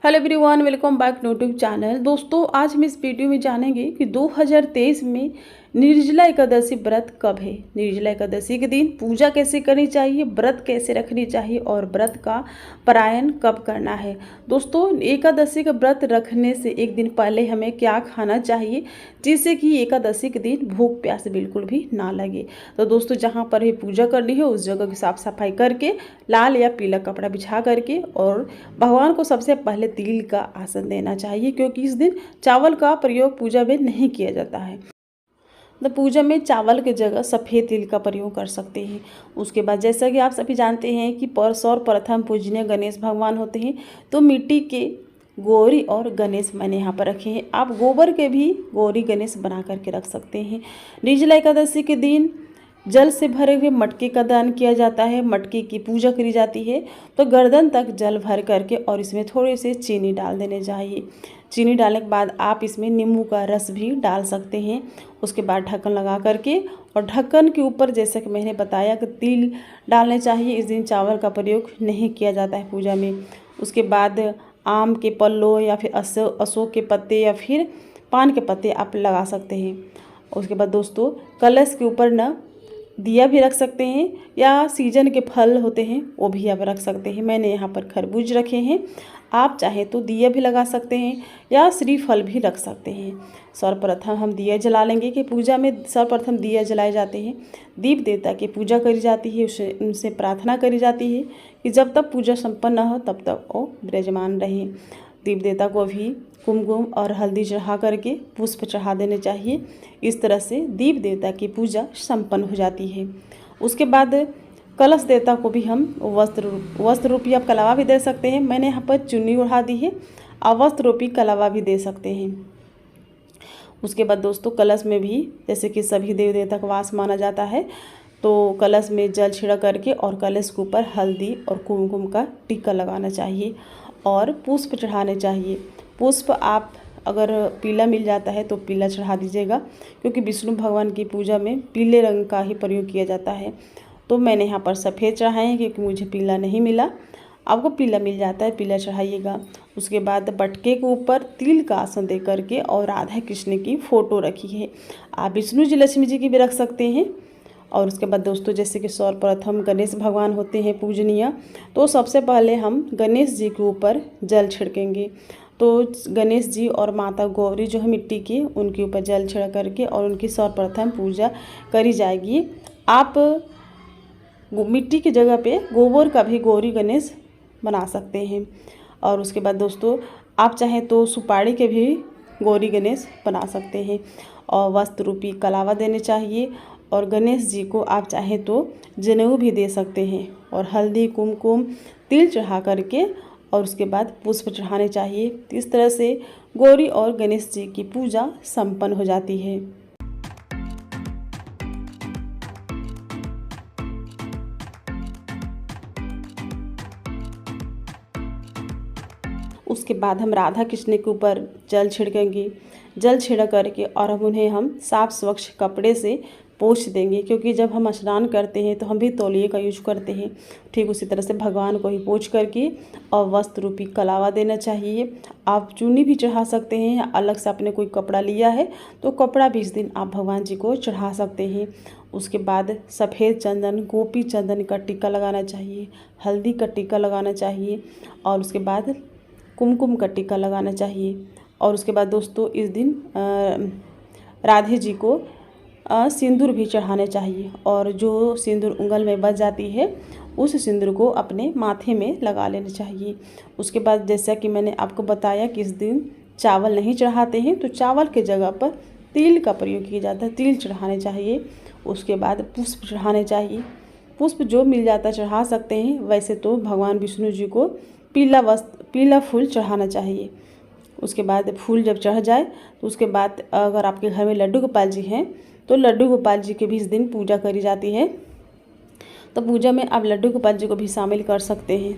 Hello everyone, welcome back to YouTube channel. दोस्तों, आज हम इस वीडियो में जानेंगे कि 2023 में निर्जला एकादशी व्रत कब है। निर्जला एकादशी के दिन पूजा कैसे करनी चाहिए, व्रत कैसे रखनी चाहिए और व्रत का पारायण कब करना है। दोस्तों, एकादशी का व्रत रखने से एक दिन पहले हमें क्या खाना चाहिए जिससे कि एकादशी के दिन भूख प्यास बिल्कुल भी ना लगे। तो दोस्तों, जहाँ पर भी पूजा करनी है उस जगह की साफ सफाई करके लाल या पीला कपड़ा बिछा करके और भगवान को सबसे पहले तिल का आसन देना चाहिए, क्योंकि इस दिन चावल का प्रयोग पूजा में नहीं किया जाता है। तो पूजा में चावल की जगह सफ़ेद तिल का प्रयोग कर सकते हैं। उसके बाद जैसा कि आप सभी जानते हैं कि सर्वप्रथम पूजनीय गणेश भगवान होते हैं, तो मिट्टी के गौरी और गणेश मैंने यहाँ पर रखे हैं। आप गोबर के भी गौरी गणेश बना करके रख सकते हैं। निर्जला एकादशी के दिन जल से भरे हुए मटके का दान किया जाता है, मटके की पूजा करी जाती है। तो गर्दन तक जल भर करके और इसमें थोड़े से चीनी डाल देने चाहिए। चीनी डालने के बाद आप इसमें नींबू का रस भी डाल सकते हैं। उसके बाद ढक्कन लगा करके और ढक्कन के ऊपर जैसा कि मैंने बताया कि तिल डालने चाहिए। इस दिन चावल का प्रयोग नहीं किया जाता है पूजा में। उसके बाद आम के पल्लों या फिर अशोक के पत्ते या फिर पान के पत्ते आप लगा सकते हैं। उसके बाद दोस्तों, कलश के ऊपर न दिया भी रख सकते हैं या सीजन के फल होते हैं वो भी आप रख सकते हैं। मैंने यहाँ पर खरबूज रखे हैं, आप चाहे तो दिया भी लगा सकते हैं या श्रीफल भी रख सकते हैं। सर्वप्रथम हम दिया जला लेंगे कि पूजा में सर्वप्रथम दिया जलाए जाते हैं। दीप देवता की पूजा करी जाती है, उनसे प्रार्थना करी जाती है कि जब तक पूजा संपन्न न हो तब तक वो विराजमान रहे। दीप देवता को भी कुमकुम और हल्दी चढ़ा करके पुष्प चढ़ा देने चाहिए। इस तरह से दीप देवता की पूजा संपन्न हो जाती है। उसके बाद कलश देवता को भी हम वस्त्र रूपी आप कलावा भी दे सकते हैं। मैंने यहाँ पर चुन्नी उड़ा दी है, और वस्त्र रूपी कलावा भी दे सकते हैं। उसके बाद दोस्तों, कलश में भी जैसे कि सभी देव देवता का वास माना जाता है, तो कलश में जल छिड़क करके और कलश के ऊपर हल्दी और कुमकुम का टीका लगाना चाहिए और पुष्प चढ़ाने चाहिए। पुष्प आप अगर पीला मिल जाता है तो पीला चढ़ा दीजिएगा, क्योंकि विष्णु भगवान की पूजा में पीले रंग का ही प्रयोग किया जाता है। तो मैंने यहाँ पर सफ़ेद चढ़ाए हैं क्योंकि मुझे पीला नहीं मिला। आपको पीला मिल जाता है, पीला चढ़ाइएगा। उसके बाद बटके के ऊपर तिल का आसन दे करके और राधा कृष्ण की फ़ोटो रखी है। आप विष्णु जी लक्ष्मी जी की भी रख सकते हैं। और उसके बाद दोस्तों, जैसे कि सर्वप्रथम गणेश भगवान होते हैं पूजनीय, तो सबसे पहले हम गणेश जी के ऊपर जल छिड़केंगे। तो गणेश जी और माता गौरी जो है मिट्टी की, उनके ऊपर जल छिड़क करके और उनकी सर्वप्रथम पूजा करी जाएगी। आप मिट्टी की जगह पे गोबर का भी गौरी गणेश बना सकते हैं। और उसके बाद दोस्तों, आप चाहें तो सुपारी के भी गौरी गणेश बना सकते हैं। और वस्त्र रूपी कलावा देने चाहिए। और गणेश जी को आप चाहें तो जनेऊ भी दे सकते हैं और हल्दी कुमकुम तिल चढ़ा करके और उसके बाद पुष्प चढ़ाने चाहिए। इस तरह से गौरी और गणेश जी की पूजा संपन्न हो जाती है। उसके बाद हम राधा कृष्ण के ऊपर जल छिड़केंगे। जल छिड़क करके और उन्हें हम साफ स्वच्छ कपड़े से पोंछ देंगे, क्योंकि जब हम स्नान करते हैं तो हम भी तौलिए का यूज करते हैं। ठीक उसी तरह से भगवान को ही पोंछ करके और वस्त्र रूपी कलावा देना चाहिए। आप चुन्नी भी चढ़ा सकते हैं या अलग से आपने कोई कपड़ा लिया है तो कपड़ा भी इस दिन आप भगवान जी को चढ़ा सकते हैं। उसके बाद सफ़ेद चंदन गोपी चंदन का टीका लगाना चाहिए, हल्दी का टीका लगाना चाहिए और उसके बाद कुमकुम का टीका लगाना चाहिए। और उसके बाद दोस्तों, इस दिन राधे जी को सिंदूर भी चढ़ाने चाहिए और जो सिंदूर उंगल में बच जाती है उस सिंदूर को अपने माथे में लगा लेना चाहिए। उसके बाद जैसा कि मैंने आपको बताया कि इस दिन चावल नहीं चढ़ाते हैं, तो चावल के जगह पर तिल का प्रयोग किया जाता है, तिल चढ़ाने चाहिए। उसके बाद पुष्प चढ़ाने चाहिए। पुष्प जो मिल जाता चढ़ा सकते हैं। वैसे तो भगवान विष्णु जी को पीला फूल चढ़ाना चाहिए। उसके बाद फूल जब चढ़ जाए तो उसके बाद अगर आपके घर में लड्डू गोपाल जी हैं तो लड्डू गोपाल जी की भी इस दिन पूजा करी जाती है। तो पूजा में आप लड्डू गोपाल जी को भी शामिल कर सकते हैं।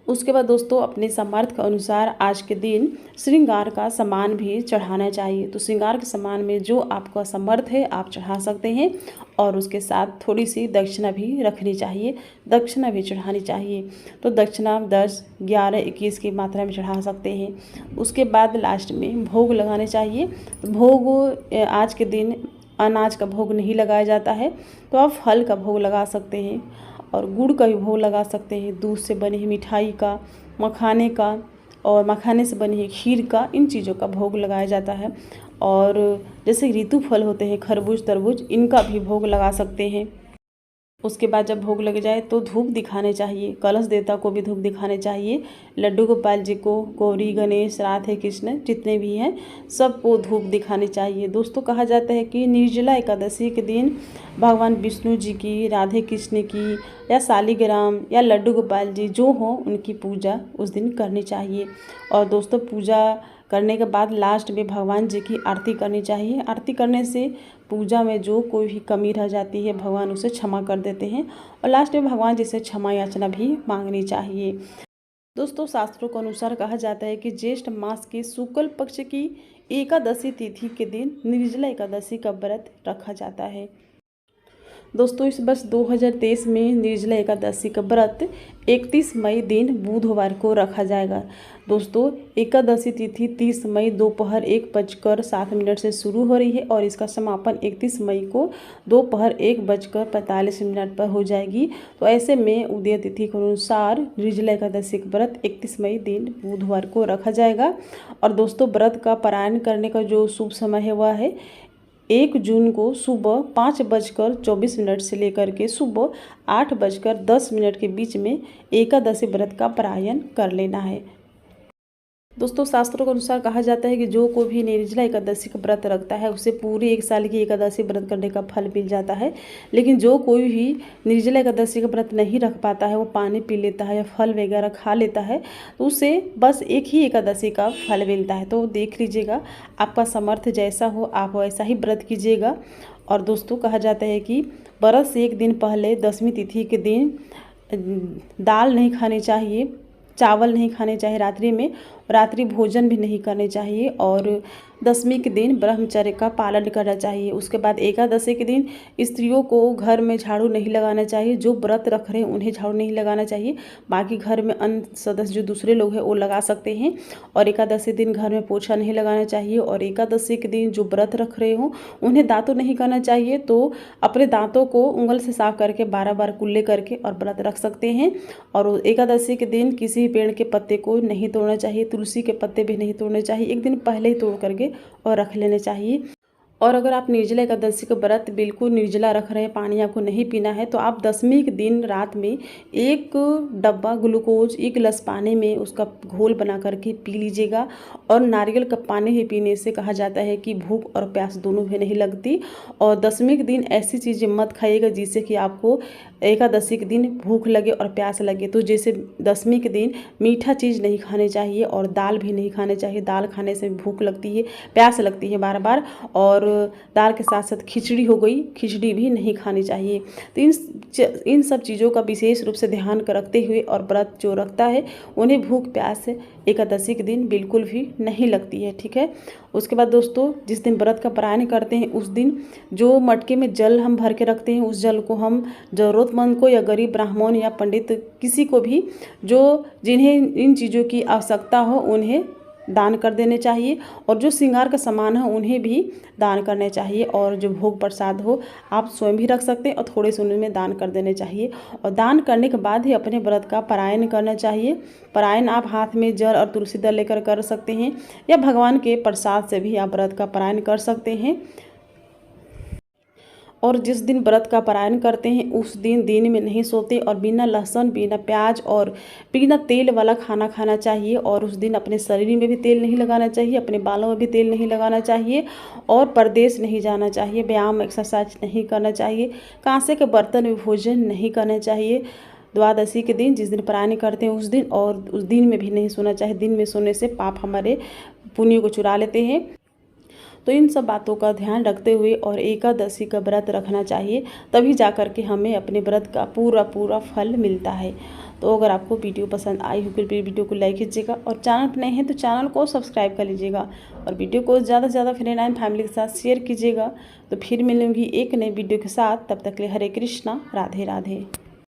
उसके बाद दोस्तों अपने सामर्थ्य के अनुसार आज के दिन श्रृंगार का सामान भी चढ़ाना चाहिए। तो श्रृंगार के सामान में जो आपका समर्थ है आप चढ़ा सकते हैं और उसके साथ थोड़ी सी दक्षिणा भी रखनी चाहिए, दक्षिणा भी चढ़ानी चाहिए। तो दक्षिणा 10, 11, 21 की मात्रा में चढ़ा सकते हैं। उसके बाद लास्ट में भोग लगाने चाहिए। तो भोग आज के दिन अनाज का भोग नहीं लगाया जाता है, तो आप फल का भोग लगा सकते हैं और गुड़ का भी भोग लगा सकते हैं, दूध से बनी हुई मिठाई का, मखाने का और मखाने से बनी हुई खीर का, इन चीज़ों का भोग लगाया जाता है। और जैसे ऋतु फल होते हैं खरबूज, तरबूज, इनका भी भोग लगा सकते हैं। उसके बाद जब भोग लग जाए तो धूप दिखाने चाहिए, कलश देवता को भी धूप दिखाने चाहिए, लड्डू गोपाल जी को, गौरी, गणेश, राधे कृष्ण जितने भी हैं सबको धूप दिखानी चाहिए। दोस्तों कहा जाता है कि निर्जला एकादशी के दिन भगवान विष्णु जी की, राधे कृष्ण की या शालिग्राम या लड्डू गोपाल जी जो हों उनकी पूजा उस दिन करनी चाहिए। और दोस्तों पूजा करने के बाद लास्ट में भगवान जी की आरती करनी चाहिए। आरती करने से पूजा में जो कोई भी कमी रह जाती है भगवान उसे क्षमा कर देते हैं और लास्ट में भगवान जी से क्षमा याचना भी मांगनी चाहिए। दोस्तों शास्त्रों के अनुसार कहा जाता है कि ज्येष्ठ मास के शुक्ल पक्ष की एकादशी तिथि के दिन निर्जला एकादशी का व्रत रखा जाता है। दोस्तों इस वर्ष 2023 में निर्जला एकादशी का व्रत 31 मई दिन बुधवार को रखा जाएगा। दोस्तों एकादशी तिथि 30 मई दोपहर 1:07 से शुरू हो रही है और इसका समापन 31 मई को दोपहर 1:45 पर हो जाएगी। तो ऐसे में उदय तिथि के अनुसार निर्जला एकादशी का व्रत 31 मई दिन बुधवार को रखा जाएगा। और दोस्तों व्रत का पारायण करने का जो शुभ समय है वह है 1 जून को सुबह 5:24 से लेकर के सुबह 8:10 के बीच में एकादशी व्रत का पारायण कर लेना है। दोस्तों शास्त्रों के अनुसार कहा जाता है कि जो कोई भी निर्जला एकादशी का व्रत रखता है उसे पूरे 1 साल की एकादशी व्रत करने का फल मिल जाता है। लेकिन जो कोई भी निर्जला एकादशी का व्रत नहीं रख पाता है, वो पानी पी लेता है या फल वगैरह खा लेता है, तो उसे बस एक ही एकादशी का फल मिलता है। तो देख लीजिएगा आपका सामर्थ्य जैसा हो आप वैसा ही व्रत कीजिएगा। और दोस्तों कहा जाता है कि व्रत से एक दिन पहले 10वीं तिथि के दिन दाल नहीं खानी चाहिए, चावल नहीं खाने चाहिए रात्रि में, रात्रि भोजन भी नहीं करने चाहिए और 10वीं के दिन ब्रह्मचर्य का पालन करना चाहिए। उसके बाद एकादशी के दिन स्त्रियों को घर में झाड़ू नहीं लगाना चाहिए, जो व्रत रख रहे हैं उन्हें झाड़ू नहीं लगाना चाहिए, बाकी घर में अन्य सदस्य जो दूसरे लोग हैं वो लगा सकते हैं। और एकादशी दिन घर में पोछा नहीं लगाना चाहिए और एकादशी के दिन जो व्रत रख रहे हों उन्हें दांतों नहीं करना चाहिए, तो अपने दांतों को उंगल से साफ करके 12 बार कुल्ले करके और व्रत रख सकते हैं। और एकादशी के दिन किसी पेड़ के पत्ते को नहीं तोड़ना चाहिए, तुलसी के पत्ते भी नहीं तोड़ने चाहिए, एक दिन पहले ही तोड़ करके और रख लेने चाहिए। और अगर आप निर्जला एकादशी का व्रत बिल्कुल निर्जला रख रहे हैं, पानी आपको नहीं पीना है, तो आप 10वीं के दिन रात में 1 डब्बा ग्लूकोज 1 गिलास पानी में उसका घोल बना करके पी लीजिएगा। और नारियल का पानी ही पीने से कहा जाता है कि भूख और प्यास दोनों भी नहीं लगती। और 10वीं के दिन ऐसी चीज़ें मत खाइएगा जिससे कि आपको एकादशी के दिन भूख लगे और प्यास लगे। तो जैसे 10वीं के दिन मीठा चीज़ नहीं खाने चाहिए और दाल भी नहीं खाने चाहिए, दाल खाने से भूख लगती है, प्यास लगती है बार बार। और दाल के साथ साथ खिचड़ी हो गई, खिचड़ी भी नहीं खानी चाहिए। तो इन सब चीज़ों का विशेष रूप से ध्यान रखते हुए और व्रत जो रखता है उन्हें भूख प्यास एकादशी के दिन बिल्कुल भी नहीं लगती है, ठीक है। उसके बाद दोस्तों जिस दिन व्रत का पारायण करते हैं उस दिन जो मटके में जल हम भर के रखते हैं उस जल को हम ज़रूरतमंद को या गरीब ब्राह्मण या पंडित किसी को भी जो जिन्हें इन चीज़ों की आवश्यकता हो उन्हें दान कर देने चाहिए। और जो श्रृंगार का सामान है उन्हें भी दान करने चाहिए। और जो भोग प्रसाद हो आप स्वयं भी रख सकते हैं और थोड़े से उनमें दान कर देने चाहिए। और दान करने के बाद ही अपने व्रत का पारायण करना चाहिए। पारायण आप हाथ में जल और तुलसी दल लेकर कर सकते हैं या भगवान के प्रसाद से भी आप व्रत का पारायण कर सकते हैं। और जिस दिन व्रत का पारायण करते हैं उस दिन में नहीं सोते और बिना लहसुन, बिना प्याज और बिना तेल वाला खाना खाना चाहिए। और उस दिन अपने शरीर में भी तेल नहीं लगाना चाहिए, अपने बालों में भी तेल नहीं लगाना चाहिए और परदेश नहीं जाना चाहिए, व्यायाम एक्सरसाइज नहीं करना चाहिए, कांसे के बर्तन में भोजन नहीं करना चाहिए द्वादशी के दिन जिस दिन पारायण करते हैं उस दिन। और उस दिन में भी नहीं सोना चाहिए, दिन में सोने से पाप हमारे पुण्य को चुरा लेते हैं। तो इन सब बातों का ध्यान रखते हुए और एकादशी का व्रत रखना चाहिए, तभी जा कर के हमें अपने व्रत का पूरा पूरा फल मिलता है। तो अगर आपको वीडियो पसंद आई हो कृपया वीडियो को लाइक कीजिएगा और चैनल पर नए हैं तो चैनल को सब्सक्राइब कर लीजिएगा और वीडियो को ज़्यादा से ज़्यादा फ्रेंड एंड फैमिली के साथ शेयर कीजिएगा। तो फिर मिलूंगी एक नई वीडियो के साथ, तब तक के लिए हरे कृष्णा, राधे राधे।